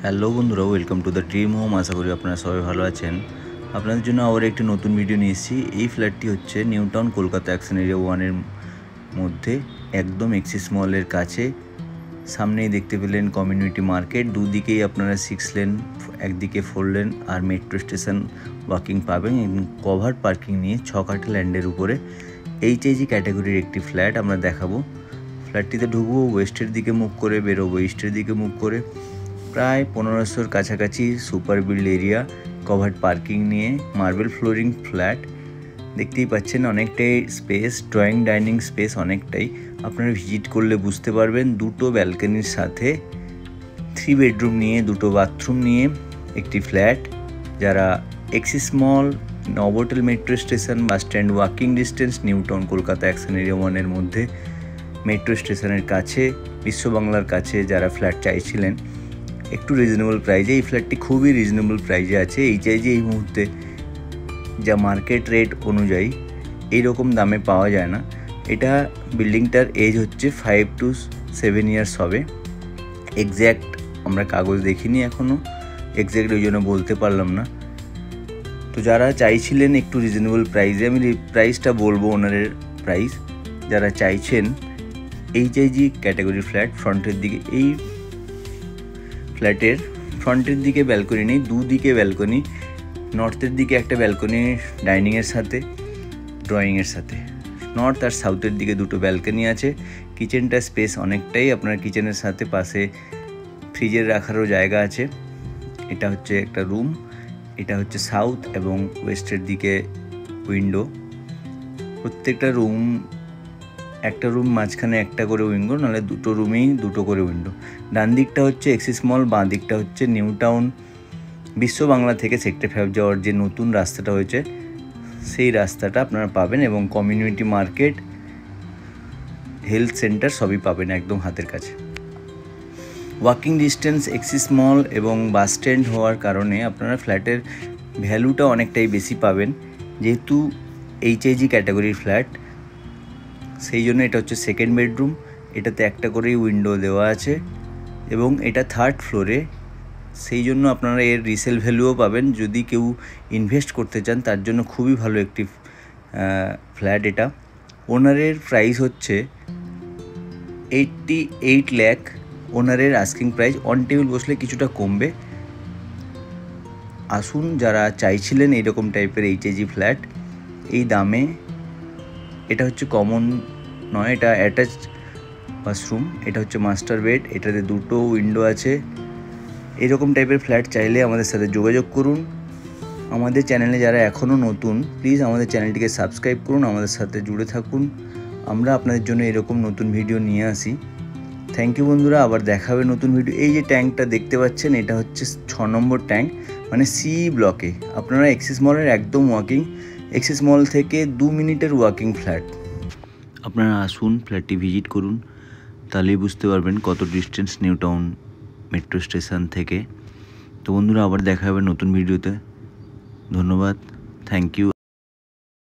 Hello বন্ধুরা, welcome to the dream home. আশা করি আপনারা সবাই ভালো আছেন। আপনাদের জন্য আবার একটি নতুন ভিডিও নিয়ে এসেছি। এই ফ্ল্যাটটি হচ্ছে new town Kolkata action area 1-এর মধ্যে, একদম এক্সিস মলের কাছে। সামনেই দেখতে পেলেন কমিউনিটি মার্কেট, দুদিকেই আপনারা 6 লেন, একদিকে 4 লেন আর মেট্রো স্টেশন ওয়াকিং পাবেন এবং কভার পার্কিং নিয়ে 6 কাঠা ল্যান্ডের উপরে এইচআইজি ক্যাটাগরির একটি ফ্ল্যাট আমরা দেখাবো। ফ্ল্যাটটিতে ঢুকবো ওয়েস্টের দিকে মুখ করে, বেরোবো ইস্টের দিকে মুখ করে। প্রায় 1500-র কাছাকাছি super build area, covered parking নিয়ে মার্বেল ফ্লোরিং ফ্ল্যাট। দেখতেই পাচ্ছেন অনেকটাই স্পেস, ড্রয়িং ডাইনিং স্পেস অনেকটাই। আপনারা ভিজিট করলে বুঝতে পারবেন। দুটো ব্যালকনির সাথে 3 বেডরুম নিয়ে, দুটো বাথরুম নিয়ে একটি ফ্ল্যাট। যারা Axis mall, Novotel metro station, bus stand walking distance, new town Kolkata action area 1-এর মধ্যে, মেট্রো স্টেশনের কাছে, বিশ্ব বাংলার কাছে যারা ফ্ল্যাট চাইছিলেন একটু রিজনেবল প্রাইজে, এই ফ্ল্যাটটি খুবই রিজনেবল প্রাইজে আছে। এইচআইজি এই মুহূর্তে যা মার্কেট রেট অনুযায়ী এই রকম দামে পাওয়া যায় না। এটা বিল্ডিংটার এজ হচ্ছে 5 to 7 ইয়ার্স হবে। এক্স্যাক্ট আমরা কাগজ দেখিনি এখনও, এক্স্যাক্ট ওই জন্য বলতে পারলাম না। তো যারা চাইছিলেন একটু রিজনেবল প্রাইজে, আমি প্রাইসটা বলবো ওনারের প্রাইস। যারা চাইছেন এইচআইজি ক্যাটাগরি ফ্ল্যাট, ফ্রন্টের দিকে, এই ফ্ল্যাটের ফ্রন্টের দিকে ব্যালকনি নেই, দুদিকে ব্যালকনি। নর্থের দিকে একটা ব্যালকনি ডাইনিংয়ের সাথে, ড্রয়িংয়ের সাথে। নর্থ আর সাউথের দিকে দুটো ব্যালকনি আছে। কিচেনটা স্পেস অনেকটাই, আপনার কিচেনের সাথে পাশে ফ্রিজের রাখারও জায়গা আছে। এটা হচ্ছে একটা রুম, এটা হচ্ছে সাউথ এবং ওয়েস্টের দিকে উইন্ডো। প্রত্যেকটা রুম, একটা রুম মাঝখানে একটা করে উইন্ডো, নাহলে দুটো রুমেই দুটো করে উইন্ডো। ডান দিকটা হচ্ছে এক্সিস মল, বাঁ দিকটা হচ্ছে নিউ টাউন বিশ্ব বাংলা থেকে সেক্টর 5 যাওয়ার যে নতুন রাস্তাটা হয়েছে সেই রাস্তাটা আপনারা পাবেন, এবং কমিউনিটি মার্কেট, হেলথ সেন্টার সবই পাবেন একদম হাতের কাছে। ওয়াকিং ডিস্টেন্স এক্সিস মল এবং বাস স্ট্যান্ড হওয়ার কারণে আপনারা ফ্ল্যাটের ভ্যালুটা অনেকটাই বেশি পাবেন, যেহেতু এইচআইজি ক্যাটাগরির ফ্ল্যাট। সেই জন্য এটা হচ্ছে সেকেন্ড বেডরুম, এটাতে একটা করেই উইন্ডো দেওয়া আছে এবং এটা 3rd ফ্লোরে। সেই জন্য আপনারা এর রিসেল ভ্যালুও পাবেন। যদি কেউ ইনভেস্ট করতে চান তার জন্য খুবই ভালো একটি ফ্ল্যাট এটা। ওনারের প্রাইস হচ্ছে 88 লাখ ওনারের আস্কিং প্রাইস। অন টেবিল বসলে কিছুটা কমবে। আসুন, যারা চাইছিলেন এইরকম টাইপের এইচআইজি ফ্ল্যাট এই দামে। এটা হচ্ছে কমন নয়, এটা অ্যাটাচড বাথরুম, এটা হচ্ছে মাস্টার বেড, এটাতে দুটো উইন্ডো আছে। এরকম টাইপের ফ্ল্যাট চাইলে আমাদের সাথে যোগাযোগ করুন। আমাদের চ্যানেলে যারা এখনও নতুন, প্লিজ আমাদের চ্যানেলটিকে সাবস্ক্রাইব করুন, আমাদের সাথে জুড়ে থাকুন। আমরা আপনাদের জন্য এরকম নতুন ভিডিও নিয়ে আসি। থ্যাংক ইউ বন্ধুরা, আবার দেখা হবে নতুন ভিডিও। এই যে ট্যাঙ্কটা দেখতে পাচ্ছেন, এটা হচ্ছে 6 নম্বর ট্যাঙ্ক, মানে সি ব্লকে। আপনারা এক্সিস মলের একদম ওয়াকিং, এক্সিস মল থেকে 2 মিনিটের ওয়াকিং ফ্ল্যাট। আপনারা আসুন, ফ্ল্যাটটি ভিজিট করুন, তাহলেই বুঝতে পারবেন কত distance new town metro station থেকে। তো বন্ধুরা, আবার দেখা হবে নতুন ভিডিওতে। ধন্যবাদ, থ্যাংক ইউ।